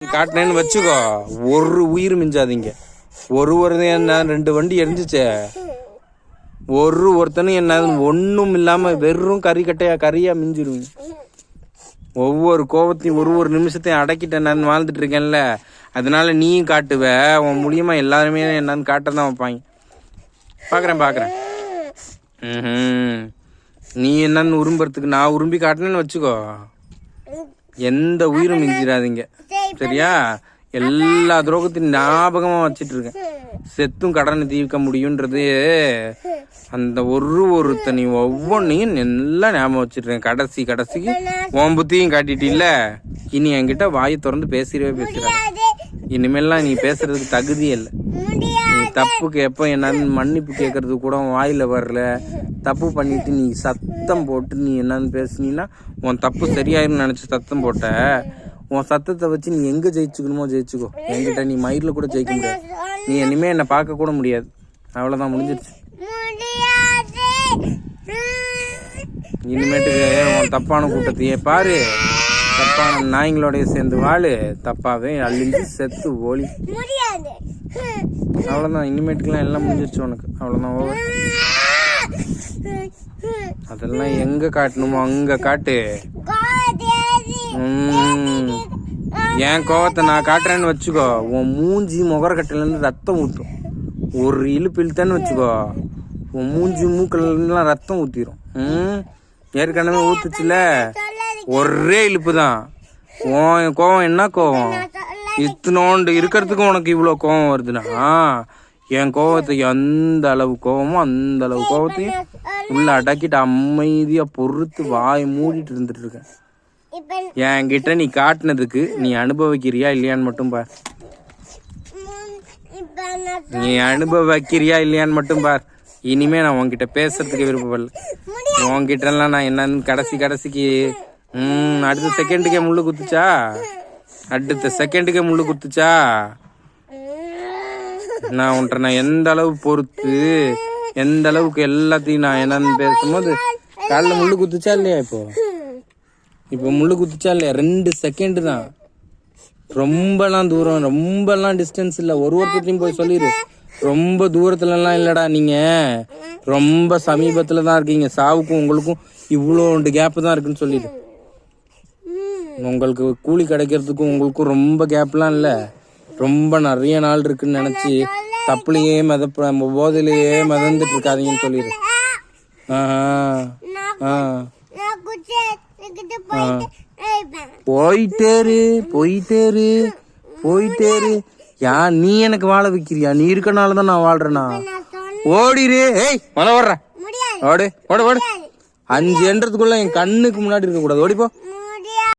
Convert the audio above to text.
காட்டினேன்னு வச்சுக்கோ, ஒரு உயிர் மிஞ்சாதீங்க. ஒரு என்ன 2 வண்டி எரிஞ்சிச்சே, ஒருத்தனும் என்ன ஒன்றும் இல்லாம வெறும் கறியா மிஞ்சிருவீங்க. ஒவ்வொரு கோபத்தையும் ஒரு நிமிஷத்தையும் அடக்கிட்டு நான் வாழ்ந்துட்டு இருக்கேன்ல, அதனால நீயும் காட்டுவ. உன் மூலியமா எல்லாருமே என்னன்னு காட்டதான் வைப்பாங்க. பாக்குறேன். நீ என்னன்னு உரும்புறதுக்கு நான் உரும்பி காட்டினேன்னு வச்சுக்கோ, எந்த உயிரும் மிஞ்சிடாதீங்க. சரியா? எல்லா துரோகத்தையும் ஞாபகமா வச்சிட்டு இருக்கேன். செத்தும் கடனை தீர்க்க முடியும்ன்றது அந்த ஒருத்தனி ஒவ்வொன்னையும் எல்லாம் ஞாபகம் வச்சிருக்கேன். கடைசிக்கு உன் புத்தியும் காட்டிட்டில்ல, இனி என்கிட்ட வாயை திறந்து பேசுறாங்க. இனிமேல்லாம் நீ பேசுறதுக்கு தகுதியே இல்லை. நீ தப்புக்கு எப்போ என்னன்னு மன்னிப்பு கேட்கறது கூட வாயில வரல. தப்பு பண்ணிட்டு நீ சத்தம் போட்டு நீ என்னன்னு பேசுனீன்னா உன் தப்பு சரியாயிருன்னு நினைச்சு சத்தம் போட்ட. உன் சத்தத்தை வச்சு நீ எங்க ஜெயிச்சுக்கணுமோ ஜெயிச்சுக்கோ. என்கிட்ட நீ மயிரில் கூட ஜெயிக்க முடியாது. நீ இனிமே என்னை பார்க்க கூட முடியாது. அவ்வளவுதான், முடிஞ்சிருச்சு. இனிமேட்டுக்கு உன் தப்பான கூட்டத்தையே பாரு. தப்பான நாய்களோடய சேர்ந்து வாழு. தப்பாவே அழிஞ்சு செத்து ஓலி. அவ்வளவுதான், இனிமேட்டுக்கெல்லாம் எல்லாம் முடிஞ்சிருச்சு உனக்கு. அவ்வளவுதான், ஓவர். அதெல்லாம் எங்க காட்டணுமோ அங்க காட்டு. என் கோவத்தை நான் காட்டுறேன்னு வச்சுக்கோ, உன் மூஞ்சி முகரக்கட்டையில இருந்து ரத்தம் ஊத்தும். ஒரு இழுப்பு இழுத்தன்னு வச்சுக்கோ, உன் மூஞ்சி மூக்கல்ல இருந்துலாம் ரத்தம் ஊத்திரும். ஏற்கனவே ஊத்துச்சுல, ஒரே இழுப்பு தான். உன் கோவம் என்ன கோவம்? இத்தனோண்டு இருக்கிறதுக்கு உனக்கு இவ்வளவு கோவம் வருதுன்னா, என் கோவத்தை எந்த அளவு கோவமோ அந்த அளவு கோவத்தையும் உள்ள அடக்கிட்டு அமைதியா பொறுத்து வாய் மூடிட்டு இருந்துட்டு இருக்கேன். என்கிட்ட நீ காட்டினதுக்கு நீ அனுபவிக்கிறியா இல்லையான்னு மட்டும் பார். நீ அனுபவிக்கிறியா இல்லையான்னு மட்டும் பார். இனிமே நான் உன்கிட்ட பேசுறதுக்கு விருப்பப்படல. உன்கிட்ட எல்லாம் நான் என்னன்னு கடைசிக்கு அடுத்த செகண்டுக்கே முள்ளு குத்துச்சா நான் உன்ட்ட நான் எந்த அளவு பொறுத்து எந்த அளவுக்கு எல்லாத்தையும் நான் என்னன்னு பேசும்போது காலைல முள்ளு குத்துச்சா இல்லையா? இப்போ முள்ளு குத்துச்சா இல்லையா? 2 செகண்ட் தான். ரொம்பலாம் தூரம், ரொம்பலாம் டிஸ்டன்ஸ் இல்லை. ஒருத்தரையும் போய் சொல்லிடு, ரொம்ப தூரத்துலலாம் இல்லடா, நீங்க ரொம்ப சமீபத்துல தான் இருக்கீங்க. சாவுக்கும் உங்களுக்கும் இவ்வளோண்டு கேப் தான் இருக்குன்னு சொல்லிடு. உங்களுக்கு கூலி கிடைக்கிறதுக்கும் உங்களுக்கும் ரொம்ப கேப்லாம் இல்லை. ரொம்ப நிறைய நாள் இருக்குன்னு நினைச்சு தப்புலையே போதிலேயே மிதந்துட்டு இருக்காதீங்கன்னு சொல்லிடு. போயிட்டேரு. நீ எனக்கு வாழ வைக்கிறியா? நீ இருக்கனாலதான் நான் வாழ்றேனா? ஓடிரு. ஏய், மழை வர்ற. ஓடு 5 என்றதுக்குள்ள என் கண்ணுக்கு முன்னாடி இருக்க கூடாது. ஓடிப்போ.